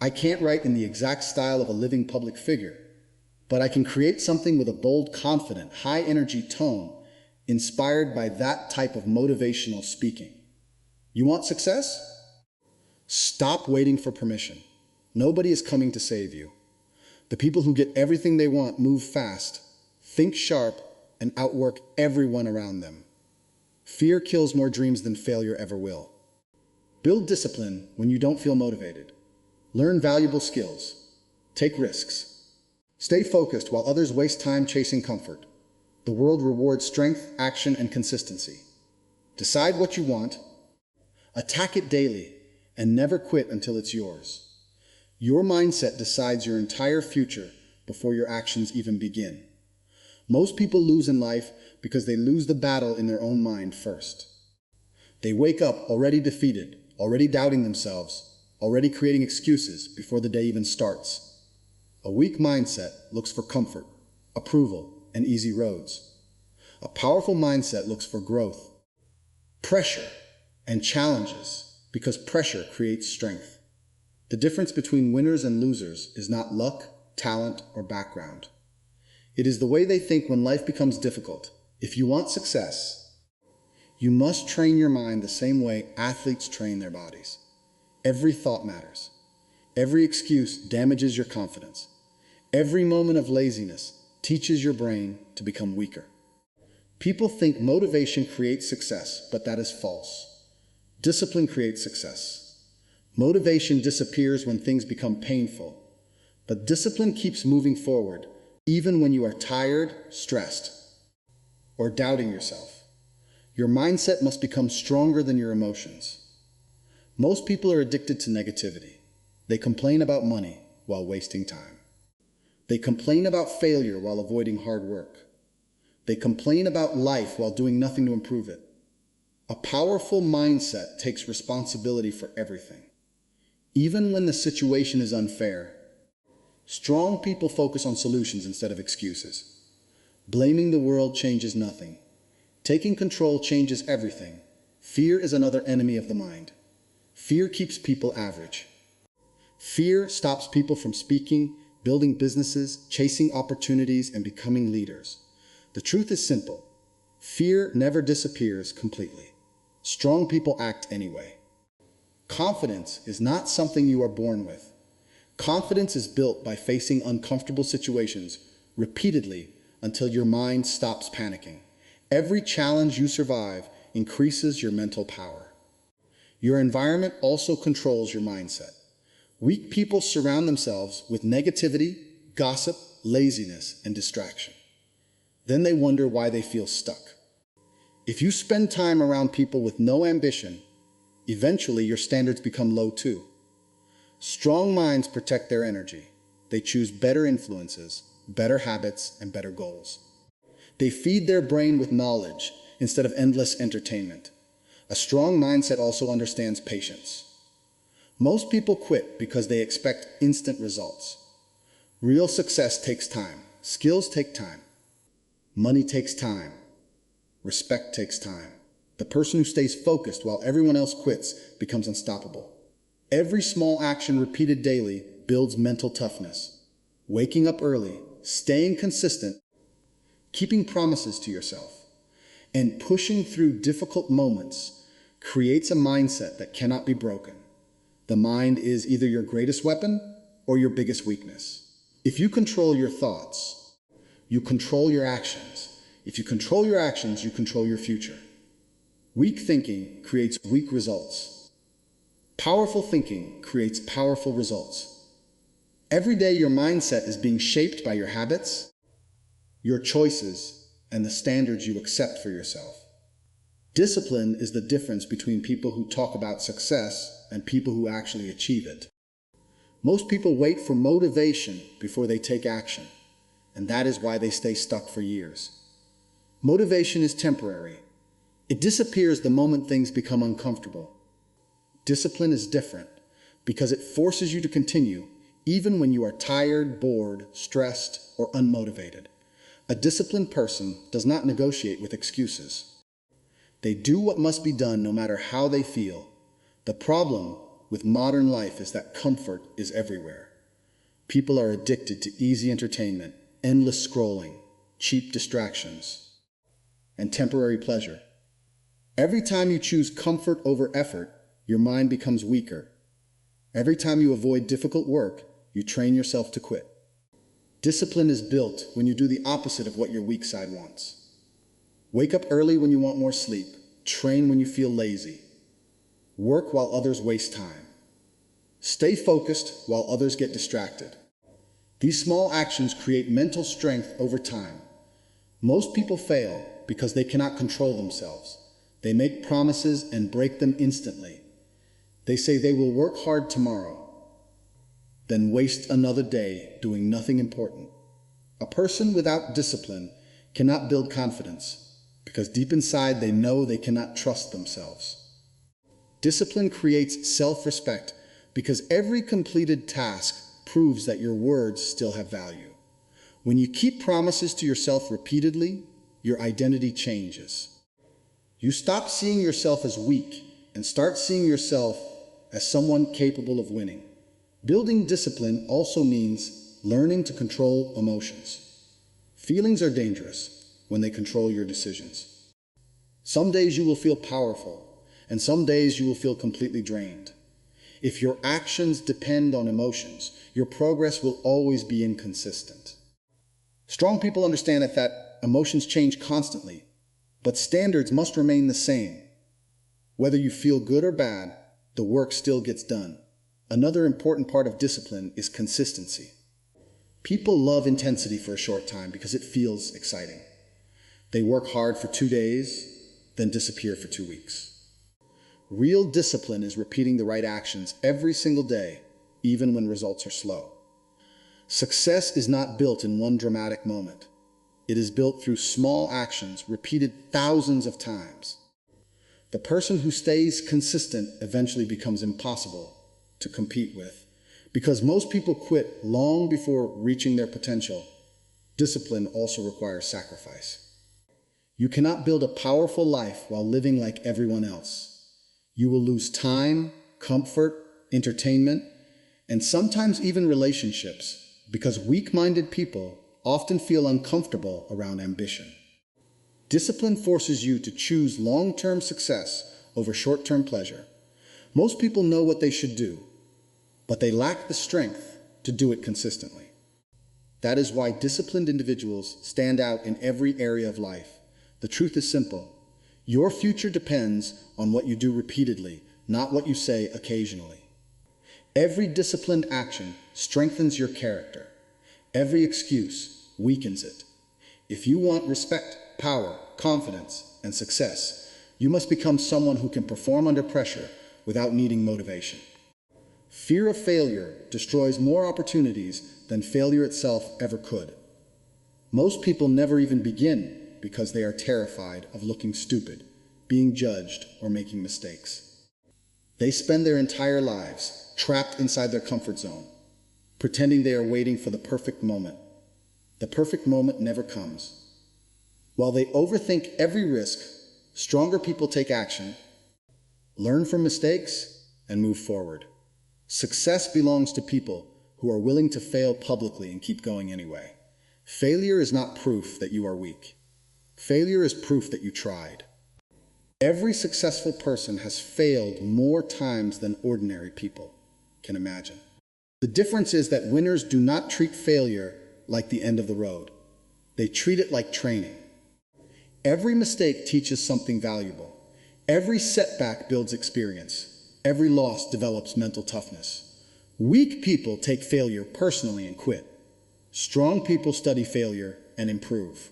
I can't write in the exact style of a living public figure, but I can create something with a bold, confident, high-energy tone inspired by that type of motivational speaking. You want success? Stop waiting for permission. Nobody is coming to save you. The people who get everything they want move fast, think sharp, and outwork everyone around them. Fear kills more dreams than failure ever will. Build discipline when you don't feel motivated. Learn valuable skills. Take risks. Stay focused while others waste time chasing comfort. The world rewards strength, action, and consistency. Decide what you want. Attack it daily, and never quit until it's yours. Your mindset decides your entire future before your actions even begin. Most people lose in life because they lose the battle in their own mind first. They wake up already defeated, already doubting themselves, already creating excuses before the day even starts. A weak mindset looks for comfort, approval, and easy roads. A powerful mindset looks for growth, pressure, and challenges, because pressure creates strength. The difference between winners and losers is not luck, talent, or background. It is the way they think when life becomes difficult. If you want success, you must train your mind the same way athletes train their bodies. Every thought matters. Every excuse damages your confidence. Every moment of laziness teaches your brain to become weaker. People think motivation creates success, but that is false. Discipline creates success. Motivation disappears when things become painful, but discipline keeps moving forward, even when you are tired, stressed, or doubting yourself. Your mindset must become stronger than your emotions. Most people are addicted to negativity. They complain about money while wasting time. They complain about failure while avoiding hard work. They complain about life while doing nothing to improve it. A powerful mindset takes responsibility for everything, even when the situation is unfair. Strong people focus on solutions instead of excuses. Blaming the world changes nothing. Taking control changes everything. Fear is another enemy of the mind. Fear keeps people average. Fear stops people from speaking, building businesses, chasing opportunities, and becoming leaders. The truth is simple. Fear never disappears completely. Strong people act anyway. Confidence is not something you are born with. Confidence is built by facing uncomfortable situations repeatedly until your mind stops panicking. Every challenge you survive increases your mental power. Your environment also controls your mindset. Weak people surround themselves with negativity, gossip, laziness, and distraction. Then they wonder why they feel stuck. If you spend time around people with no ambition, eventually your standards become low too. Strong minds protect their energy. They choose better influences, better habits, and better goals. They feed their brain with knowledge instead of endless entertainment. A strong mindset also understands patience. Most people quit because they expect instant results. Real success takes time. Skills take time. Money takes time. Respect takes time. The person who stays focused while everyone else quits becomes unstoppable. Every small action repeated daily builds mental toughness. Waking up early, staying consistent, keeping promises to yourself, and pushing through difficult moments creates a mindset that cannot be broken. The mind is either your greatest weapon or your biggest weakness. If you control your thoughts, you control your actions. If you control your actions, you control your future. Weak thinking creates weak results. Powerful thinking creates powerful results. Every day your mindset is being shaped by your habits, your choices, and the standards you accept for yourself. Discipline is the difference between people who talk about success and people who actually achieve it. Most people wait for motivation before they take action, and that is why they stay stuck for years. Motivation is temporary. It disappears the moment things become uncomfortable. Discipline is different because it forces you to continue even when you are tired, bored, stressed, or unmotivated. A disciplined person does not negotiate with excuses. They do what must be done no matter how they feel. The problem with modern life is that comfort is everywhere. People are addicted to easy entertainment, endless scrolling, cheap distractions, and temporary pleasure. Every time you choose comfort over effort, your mind becomes weaker. Every time you avoid difficult work, you train yourself to quit. Discipline is built when you do the opposite of what your weak side wants. Wake up early when you want more sleep. Train when you feel lazy. Work while others waste time. Stay focused while others get distracted. These small actions create mental strength over time. Most people fail because they cannot control themselves. They make promises and break them instantly. They say they will work hard tomorrow, then waste another day doing nothing important. A person without discipline cannot build confidence because deep inside they know they cannot trust themselves. Discipline creates self-respect because every completed task proves that your words still have value. When you keep promises to yourself repeatedly, your identity changes. You stop seeing yourself as weak and start seeing yourself as someone capable of winning. Building discipline also means learning to control emotions. Feelings are dangerous when they control your decisions. Some days you will feel powerful, and some days you will feel completely drained. If your actions depend on emotions, your progress will always be inconsistent. Strong people understand that emotions change constantly, but standards must remain the same. Whether you feel good or bad, the work still gets done. Another important part of discipline is consistency. People love intensity for a short time because it feels exciting. They work hard for 2 days, then disappear for 2 weeks. Real discipline is repeating the right actions every single day, even when results are slow. Success is not built in one dramatic moment. It is built through small actions repeated thousands of times. The person who stays consistent eventually becomes impossible to compete with. Because most people quit long before reaching their potential, discipline also requires sacrifice. You cannot build a powerful life while living like everyone else. You will lose time, comfort, entertainment, and sometimes even relationships because weak-minded people often feel uncomfortable around ambition. Discipline forces you to choose long-term success over short-term pleasure. Most people know what they should do, but they lack the strength to do it consistently. That is why disciplined individuals stand out in every area of life. The truth is simple. Your future depends on what you do repeatedly, not what you say occasionally. Every disciplined action strengthens your character. Every excuse weakens it. If you want respect, power, confidence, and success, you must become someone who can perform under pressure without needing motivation. Fear of failure destroys more opportunities than failure itself ever could. Most people never even begin because they are terrified of looking stupid, being judged, or making mistakes. They spend their entire lives trapped inside their comfort zone, pretending they are waiting for the perfect moment. The perfect moment never comes. While they overthink every risk, stronger people take action, learn from mistakes, and move forward. Success belongs to people who are willing to fail publicly and keep going anyway. Failure is not proof that you are weak. Failure is proof that you tried. Every successful person has failed more times than ordinary people can imagine. The difference is that winners do not treat failure like the end of the road. They treat it like training. Every mistake teaches something valuable. Every setback builds experience. Every loss develops mental toughness. Weak people take failure personally and quit. Strong people study failure and improve.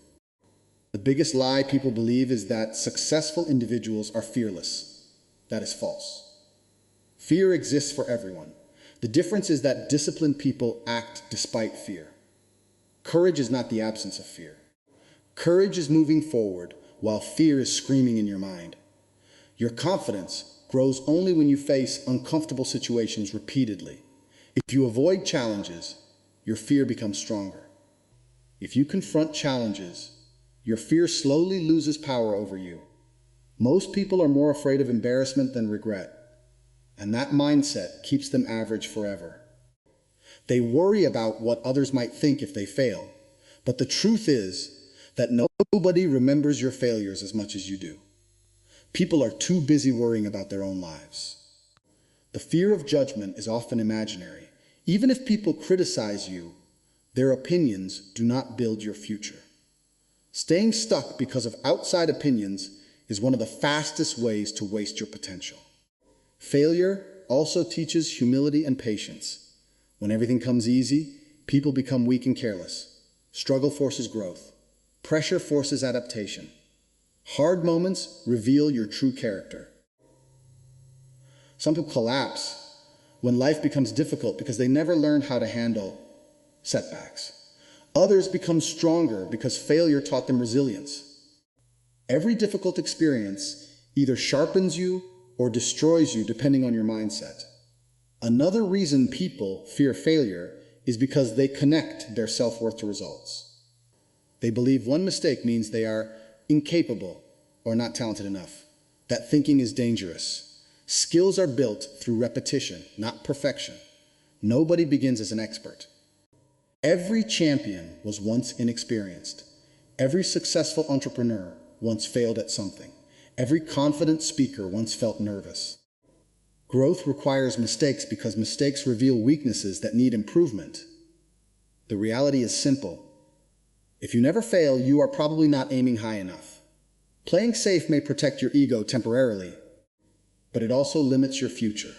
The biggest lie people believe is that successful individuals are fearless. That is false. Fear exists for everyone. The difference is that disciplined people act despite fear. Courage is not the absence of fear. Courage is moving forward while fear is screaming in your mind. Your confidence grows only when you face uncomfortable situations repeatedly. If you avoid challenges, your fear becomes stronger. If you confront challenges, your fear slowly loses power over you. Most people are more afraid of embarrassment than regret, and that mindset keeps them average forever. They worry about what others might think if they fail, but the truth is that nobody remembers your failures as much as you do. People are too busy worrying about their own lives. The fear of judgment is often imaginary. Even if people criticize you, their opinions do not build your future. Staying stuck because of outside opinions is one of the fastest ways to waste your potential. Failure also teaches humility and patience. When everything comes easy, people become weak and careless. Struggle forces growth. Pressure forces adaptation. Hard moments reveal your true character. Some people collapse when life becomes difficult because they never learned how to handle setbacks. Others become stronger because failure taught them resilience. Every difficult experience either sharpens you or destroys you depending on your mindset. Another reason people fear failure is because they connect their self-worth to results. They believe one mistake means they are incapable or not talented enough. That thinking is dangerous. Skills are built through repetition, not perfection. Nobody begins as an expert. Every champion was once inexperienced. Every successful entrepreneur once failed at something. Every confident speaker once felt nervous. Growth requires mistakes because mistakes reveal weaknesses that need improvement. The reality is simple. If you never fail, you are probably not aiming high enough. Playing safe may protect your ego temporarily, but it also limits your future.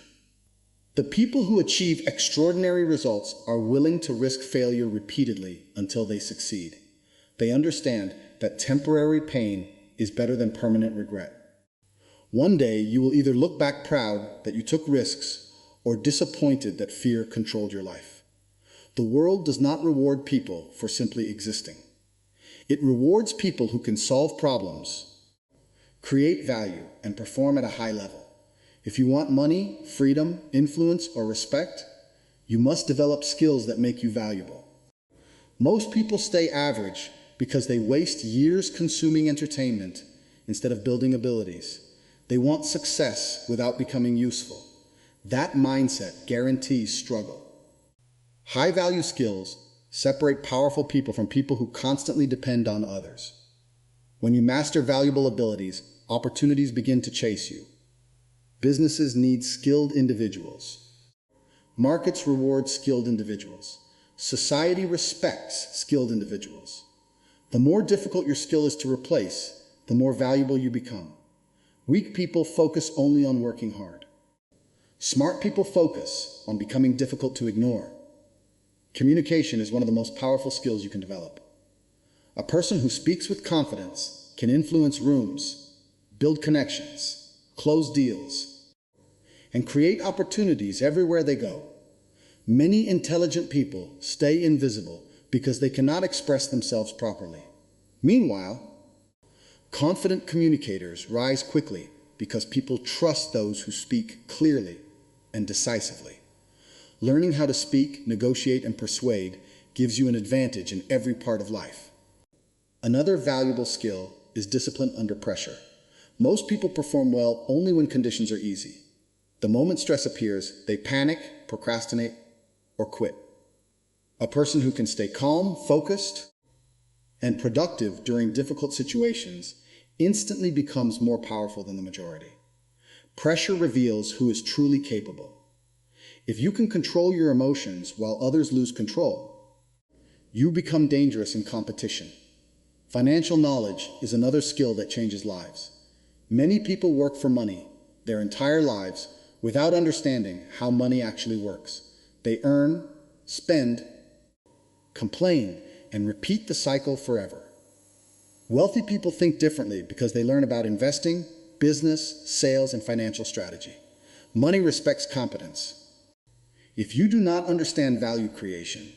The people who achieve extraordinary results are willing to risk failure repeatedly until they succeed. They understand that temporary pain is better than permanent regret. One day, you will either look back proud that you took risks or disappointed that fear controlled your life. The world does not reward people for simply existing. It rewards people who can solve problems, create value, and perform at a high level. If you want money, freedom, influence, or respect, you must develop skills that make you valuable. Most people stay average because they waste years consuming entertainment instead of building abilities. They want success without becoming useful. That mindset guarantees struggle. High-value skills separate powerful people from people who constantly depend on others. When you master valuable abilities, opportunities begin to chase you. Businesses need skilled individuals. Markets reward skilled individuals. Society respects skilled individuals. The more difficult your skill is to replace, the more valuable you become. Weak people focus only on working hard. Smart people focus on becoming difficult to ignore. Communication is one of the most powerful skills you can develop. A person who speaks with confidence can influence rooms, build connections, close deals, and create opportunities everywhere they go. Many intelligent people stay invisible because they cannot express themselves properly. Meanwhile, confident communicators rise quickly because people trust those who speak clearly and decisively. Learning how to speak, negotiate, and persuade gives you an advantage in every part of life. Another valuable skill is discipline under pressure. Most people perform well only when conditions are easy. The moment stress appears, they panic, procrastinate, or quit. A person who can stay calm, focused, and productive during difficult situations instantly becomes more powerful than the majority. Pressure reveals who is truly capable. If you can control your emotions while others lose control, you become dangerous in competition. Financial knowledge is another skill that changes lives. Many people work for money their entire lives without understanding how money actually works. They earn, spend, complain, and repeat the cycle forever. Wealthy people think differently because they learn about investing, business, sales, and financial strategy. Money respects competence. If you do not understand value creation,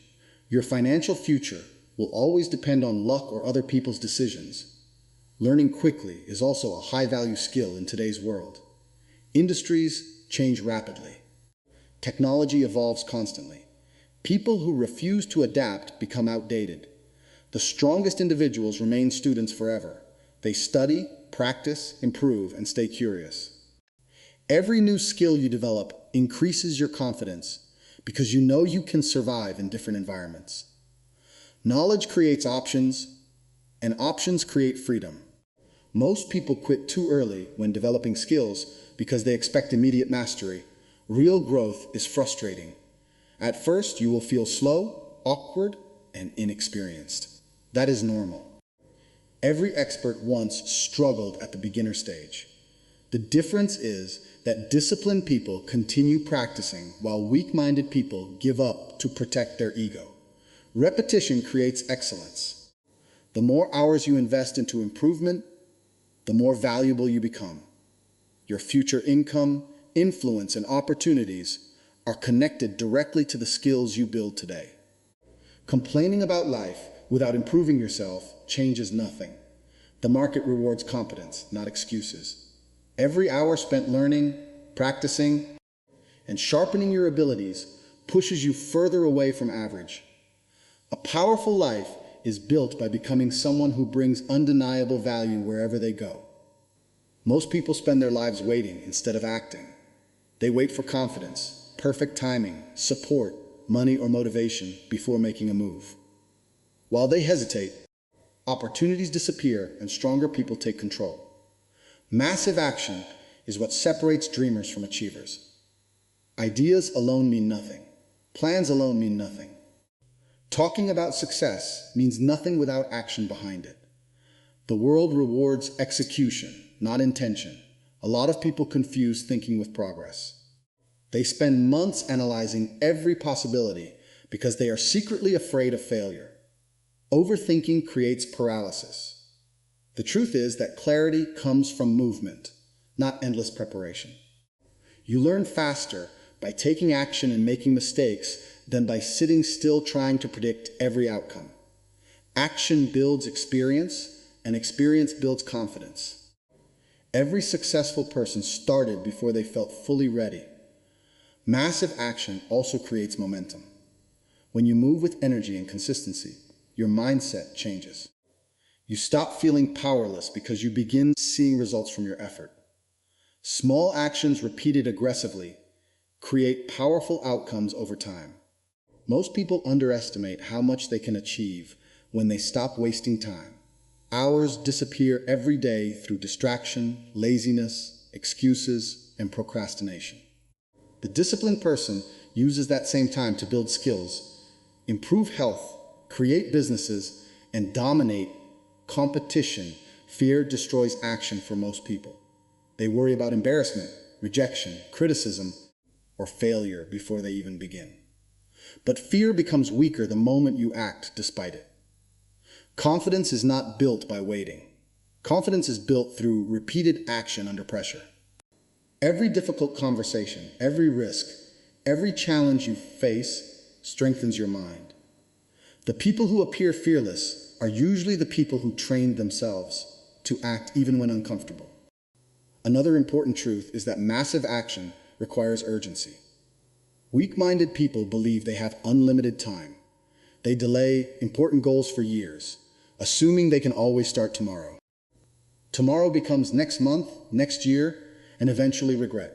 your financial future will always depend on luck or other people's decisions. Learning quickly is also a high-value skill in today's world. Industries change rapidly. Technology evolves constantly. People who refuse to adapt become outdated. The strongest individuals remain students forever. They study, practice, improve, and stay curious. Every new skill you develop increases your confidence because you know you can survive in different environments. Knowledge creates options, and options create freedom. Most people quit too early when developing skills because they expect immediate mastery. Real growth is frustrating. At first, you will feel slow, awkward, and inexperienced. That is normal. Every expert once struggled at the beginner stage. The difference is that disciplined people continue practicing while weak-minded people give up to protect their ego. Repetition creates excellence. The more hours you invest into improvement, the more valuable you become. Your future income, influence, and opportunities are connected directly to the skills you build today. Complaining about life without improving yourself changes nothing. The market rewards competence, not excuses. Every hour spent learning, practicing, and sharpening your abilities pushes you further away from average. A powerful life is built by becoming someone who brings undeniable value wherever they go. Most people spend their lives waiting instead of acting. They wait for confidence, perfect timing, support, money, or motivation before making a move. While they hesitate, opportunities disappear and stronger people take control. Massive action is what separates dreamers from achievers. Ideas alone mean nothing. Plans alone mean nothing. Talking about success means nothing without action behind it. The world rewards execution, not intention. A lot of people confuse thinking with progress. They spend months analyzing every possibility because they are secretly afraid of failure. Overthinking creates paralysis. The truth is that clarity comes from movement, not endless preparation. You learn faster by taking action and making mistakes than by sitting still trying to predict every outcome. Action builds experience, and experience builds confidence. Every successful person started before they felt fully ready. Massive action also creates momentum. When you move with energy and consistency, your mindset changes. You stop feeling powerless because you begin seeing results from your effort. Small actions repeated aggressively create powerful outcomes over time. Most people underestimate how much they can achieve when they stop wasting time. Hours disappear every day through distraction, laziness, excuses, and procrastination. The disciplined person uses that same time to build skills, improve health, create businesses, and dominate competition. Fear destroys action for most people. They worry about embarrassment, rejection, criticism, or failure before they even begin. But fear becomes weaker the moment you act despite it. Confidence is not built by waiting. Confidence is built through repeated action under pressure. Every difficult conversation, every risk, every challenge you face strengthens your mind. The people who appear fearless are usually the people who trained themselves to act even when uncomfortable. Another important truth is that massive action requires urgency. Weak-minded people believe they have unlimited time. They delay important goals for years, assuming they can always start tomorrow. Tomorrow becomes next month, next year, and eventually regret.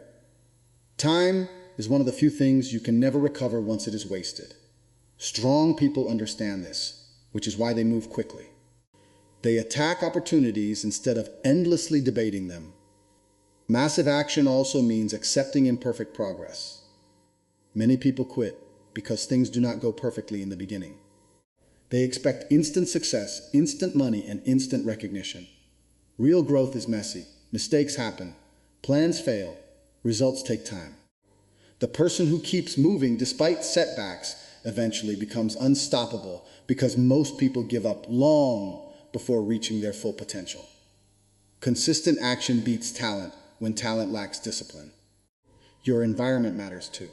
Time is one of the few things you can never recover once it is wasted. Strong people understand this, which is why they move quickly. They attack opportunities instead of endlessly debating them. Massive action also means accepting imperfect progress. Many people quit because things do not go perfectly in the beginning. They expect instant success, instant money, and instant recognition. Real growth is messy. Mistakes happen. Plans fail. Results take time. The person who keeps moving despite setbacks eventually becomes unstoppable because most people give up long before reaching their full potential. Consistent action beats talent when talent lacks discipline. Your environment matters too.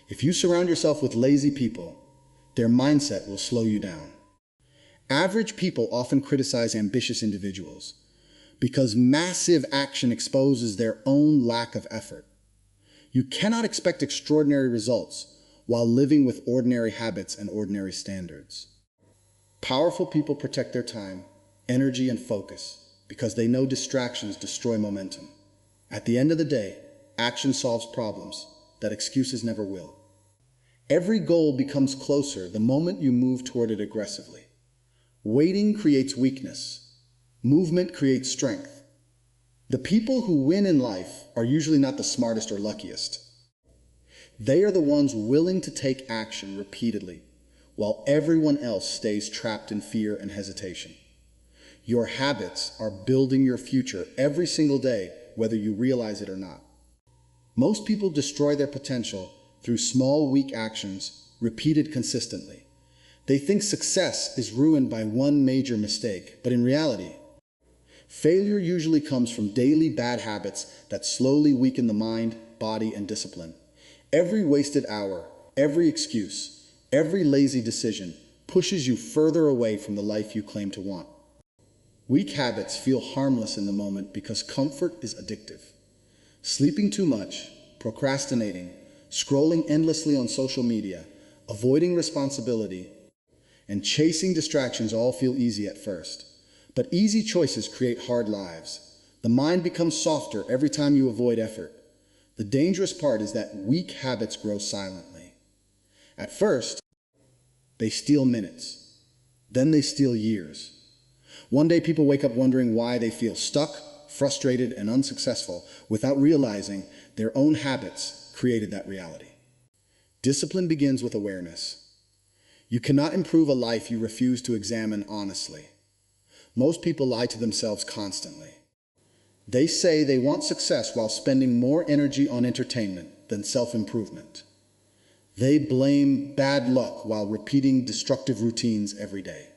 If you surround yourself with lazy people, their mindset will slow you down. Average people often criticize ambitious individuals because massive action exposes their own lack of effort. You cannot expect extraordinary results while living with ordinary habits and ordinary standards. Powerful people protect their time, energy, and focus because they know distractions destroy momentum. At the end of the day, action solves problems that excuses never will. Every goal becomes closer the moment you move toward it aggressively. Waiting creates weakness. Movement creates strength. The people who win in life are usually not the smartest or luckiest. They are the ones willing to take action repeatedly, while everyone else stays trapped in fear and hesitation. Your habits are building your future every single day, whether you realize it or not. Most people destroy their potential through small, weak actions repeated consistently. They think success is ruined by one major mistake, but in reality, failure usually comes from daily bad habits that slowly weaken the mind, body, and discipline. Every wasted hour, every excuse, every lazy decision pushes you further away from the life you claim to want. Weak habits feel harmless in the moment because comfort is addictive. Sleeping too much, procrastinating, scrolling endlessly on social media, avoiding responsibility, and chasing distractions all feel easy at first. But easy choices create hard lives. The mind becomes softer every time you avoid effort. The dangerous part is that weak habits grow silently. At first, they steal minutes. Then they steal years. One day people wake up wondering why they feel stuck, frustrated, and unsuccessful without realizing their own habits created that reality. Discipline begins with awareness. You cannot improve a life you refuse to examine honestly. Most people lie to themselves constantly. They say they want success while spending more energy on entertainment than self-improvement. They blame bad luck while repeating destructive routines every day.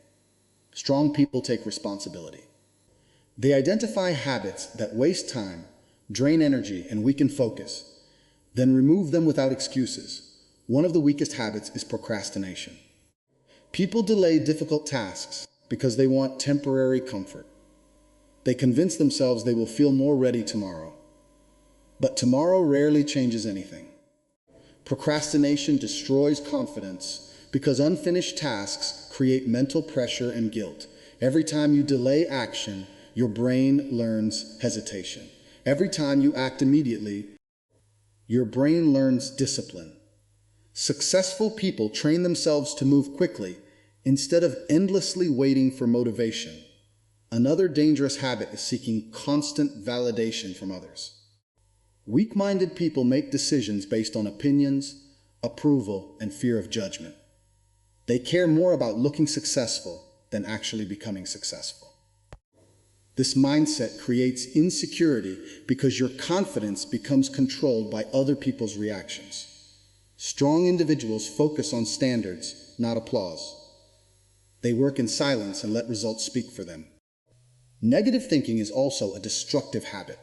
Strong people take responsibility. They identify habits that waste time, drain energy, and weaken focus, then remove them without excuses. One of the weakest habits is procrastination. People delay difficult tasks because they want temporary comfort. They convince themselves they will feel more ready tomorrow. But tomorrow rarely changes anything. Procrastination destroys confidence because unfinished tasks create mental pressure and guilt. Every time you delay action, your brain learns hesitation. Every time you act immediately, your brain learns discipline. Successful people train themselves to move quickly instead of endlessly waiting for motivation. Another dangerous habit is seeking constant validation from others. Weak-minded people make decisions based on opinions, approval, and fear of judgment. They care more about looking successful than actually becoming successful. This mindset creates insecurity because your confidence becomes controlled by other people's reactions. Strong individuals focus on standards, not applause. They work in silence and let results speak for them. Negative thinking is also a destructive habit.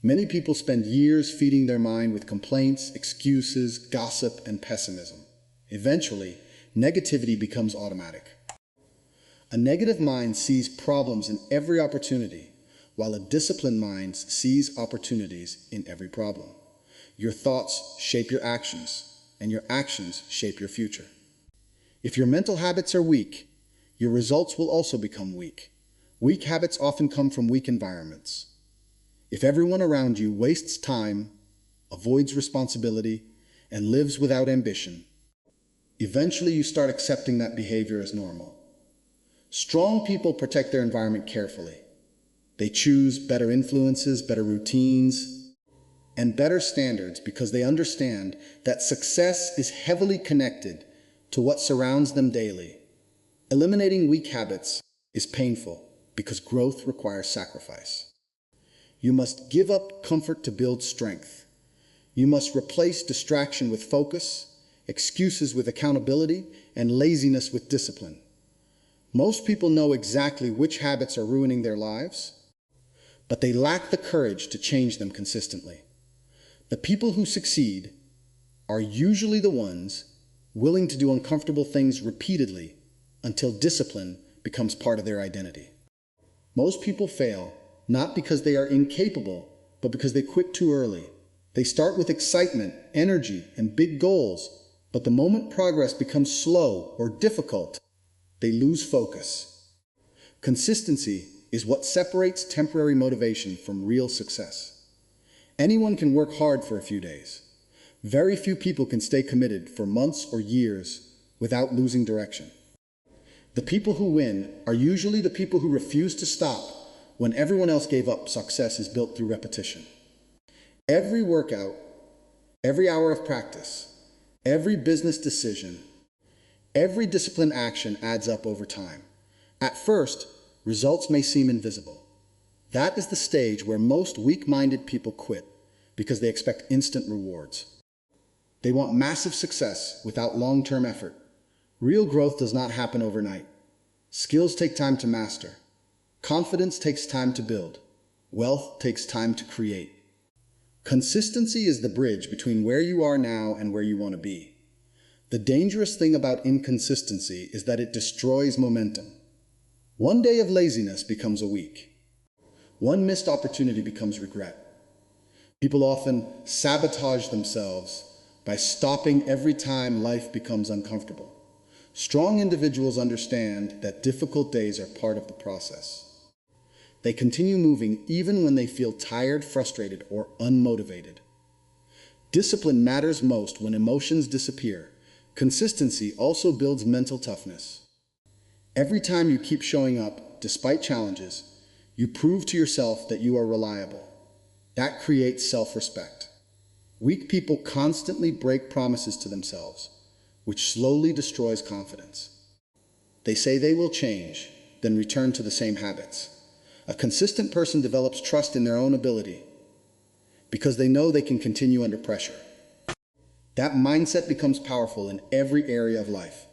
Many people spend years feeding their mind with complaints, excuses, gossip, and pessimism. Eventually, negativity becomes automatic. A negative mind sees problems in every opportunity, while a disciplined mind sees opportunities in every problem. Your thoughts shape your actions, and your actions shape your future. If your mental habits are weak, your results will also become weak. Weak habits often come from weak environments. If everyone around you wastes time, avoids responsibility, and lives without ambition, eventually you start accepting that behavior as normal. Strong people protect their environment carefully. They choose better influences, better routines, and better standards because they understand that success is heavily connected to what surrounds them daily. Eliminating weak habits is painful because growth requires sacrifice. You must give up comfort to build strength. You must replace distraction with focus, excuses with accountability, and laziness with discipline. Most people know exactly which habits are ruining their lives, but they lack the courage to change them consistently. The people who succeed are usually the ones willing to do uncomfortable things repeatedly until discipline becomes part of their identity. Most people fail not because they are incapable, but because they quit too early. They start with excitement, energy, and big goals, but the moment progress becomes slow or difficult, they lose focus. Consistency is what separates temporary motivation from real success. Anyone can work hard for a few days. Very few people can stay committed for months or years without losing direction. The people who win are usually the people who refuse to stop when everyone else gave up. Success is built through repetition. Every workout, every hour of practice, every business decision, every disciplined action adds up over time. At first, results may seem invisible. That is the stage where most weak-minded people quit because they expect instant rewards. They want massive success without long-term effort. Real growth does not happen overnight. Skills take time to master. Confidence takes time to build. Wealth takes time to create. Consistency is the bridge between where you are now and where you want to be. The dangerous thing about inconsistency is that it destroys momentum. One day of laziness becomes a week. One missed opportunity becomes regret. People often sabotage themselves by stopping every time life becomes uncomfortable. Strong individuals understand that difficult days are part of the process. They continue moving even when they feel tired, frustrated, or unmotivated. Discipline matters most when emotions disappear. Consistency also builds mental toughness. Every time you keep showing up, despite challenges, you prove to yourself that you are reliable. That creates self-respect. Weak people constantly break promises to themselves, which slowly destroys confidence. They say they will change, then return to the same habits. A consistent person develops trust in their own ability because they know they can continue under pressure. That mindset becomes powerful in every area of life.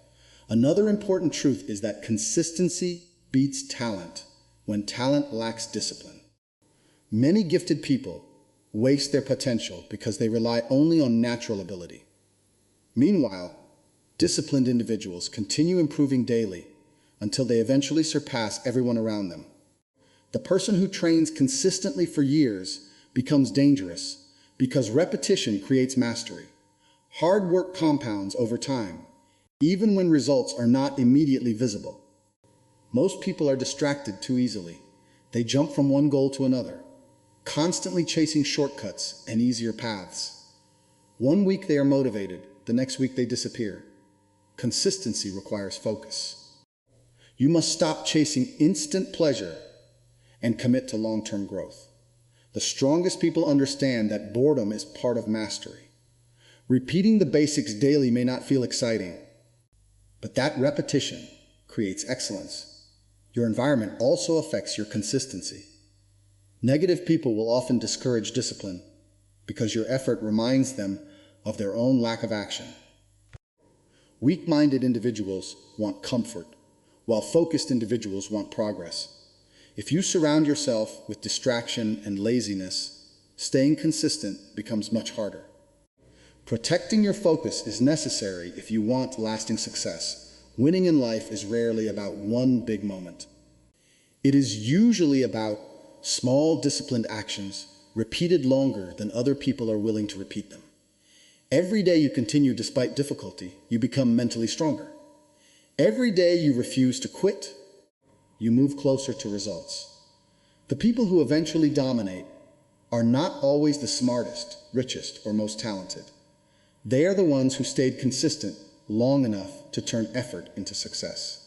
Another important truth is that consistency beats talent when talent lacks discipline. Many gifted people waste their potential because they rely only on natural ability. Meanwhile, disciplined individuals continue improving daily until they eventually surpass everyone around them. The person who trains consistently for years becomes dangerous because repetition creates mastery. Hard work compounds over time, even when results are not immediately visible. Most people are distracted too easily. They jump from one goal to another, constantly chasing shortcuts and easier paths. One week they are motivated, the next week they disappear. Consistency requires focus. You must stop chasing instant pleasure and commit to long-term growth. The strongest people understand that boredom is part of mastery. Repeating the basics daily may not feel exciting, but that repetition creates excellence. Your environment also affects your consistency. Negative people will often discourage discipline because your effort reminds them of their own lack of action. Weak-minded individuals want comfort, while focused individuals want progress. If you surround yourself with distraction and laziness, staying consistent becomes much harder. Protecting your focus is necessary if you want lasting success. Winning in life is rarely about one big moment. It is usually about small disciplined actions repeated longer than other people are willing to repeat them. Every day you continue despite difficulty, you become mentally stronger. Every day you refuse to quit, you move closer to results. The people who eventually dominate are not always the smartest, richest, or most talented. They are the ones who stayed consistent long enough to turn effort into success.